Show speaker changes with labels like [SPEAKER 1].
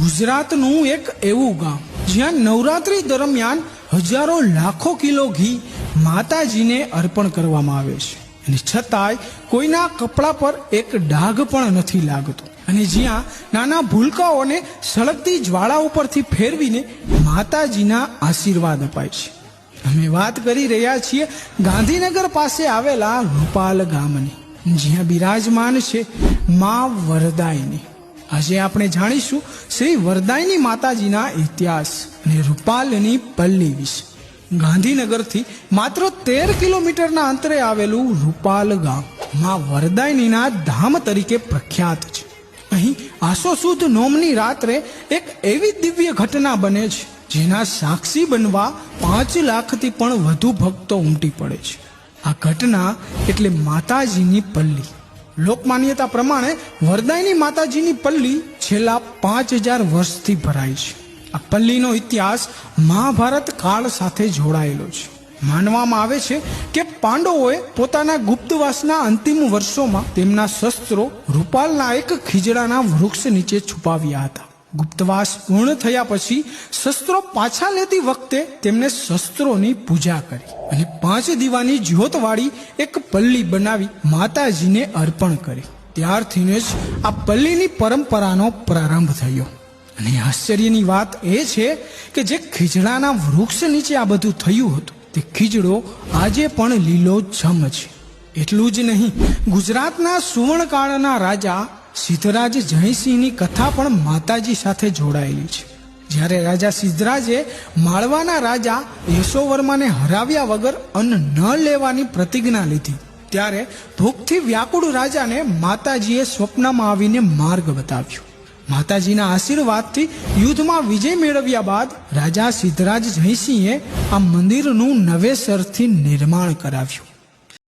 [SPEAKER 1] ગુજરાતનું એક એવું ગામ જ્યાં નવરાત્રી દરમિયાન હજારો લાખો કિલો ઘી માતાજીને અર્પણ કરવામાં આવે છે અને છતાંય કોઈના કપડા પર એક ડાઘ પણ નથી લાગતો અને જ્યાં નાના ભૂલકાઓને સળગતી જ્વાળા ઉપરથી ફેરવીને માતાજીના આશીર્વાદ અપાય છે। અમે વાત કરી રહ્યા છીએ ગાંધીનગર પાસે આવેલા રૂપાલ ગામની, જ્યાં બિરાજમાન છે મા વરદાયની। આજે આપણે જાણીશું શ્રી વરદાયની માતાજીના ઇતિહાસ અને રૂપાલની પલ્લી વિશે। ગાંધીનગરથી માત્ર 13 કિલોમીટરના અંતરે આવેલું રૂપાલ ગામ મા વરદાયનીના ધામ તરીકે પ્રખ્યાત છે। અહીં આસો સુદ નોમની રાત્રે એક એવી દિવ્ય ઘટના બને છે જેના સાક્ષી બનવા 5 લાખથી પણ વધુ ભક્તો ઉમટી પડે છે। આ ઘટના એટલે માતાજીની પલ્લી। લોકમાન્યતા પ્રમાણે વરદાયની માતાજીની પલ્લી છેલ્લા 5000 વર્ષથી ભરાય છે। આ પલ્લીનો ઇતિહાસ મહાભારત કાળ સાથે જોડાયેલો છે। માનવામાં આવે છે કે પાંડવોએ પોતાના ગુપ્તવાસના અંતિમ વર્ષોમાં તેમના શસ્ત્રો રૂપાલના એક ખીજડાના વૃક્ષ નીચે છુપાવ્યા હતા। ગુપ્તવાસ પૂર્ણ થયા પછી શસ્ત્રો પાછા લેતી વખતે તેમને શસ્ત્રોની પૂજા કરી અને 5 દીવાની જ્યોતવાળી એક પલ્લી બનાવી માતાજીને અર્પણ કરી। ત્યારથી જ આ પલ્લીની પરંપરાનો પ્રારંભ થયો। અને આશ્ચર્યની વાત એ છે કે જે ખીજડાના વૃક્ષ નીચે આ બધું થયું હતું તે ખીજડો આજે પણ લીલોછમ છે। એટલું જ નહીં, ગુજરાતના સુવર્ણકાળના રાજા સિદ્ધરાજ જયસિંહની કથા પણ માતાજી સાથે જોડાયેલી છે। જ્યારે રાજા સિદ્ધરાજે માળવાના રાજા યશોવર્માને હરાવ્યા વગર અન્ન ન લેવાની પ્રતિજ્ઞા લીધી, ત્યારે ભૂખથી વ્યાકુળ રાજાને માતાજીએ સ્વપ્નમાં આવીને માર્ગ બતાવ્યો। માતાજીના આશીર્વાદથી યુદ્ધમાં વિજય મેળવ્યા બાદ રાજા સિદ્ધરાજ જયસિંહે આ મંદિરનું નવેસરથી નિર્માણ કરાવ્યું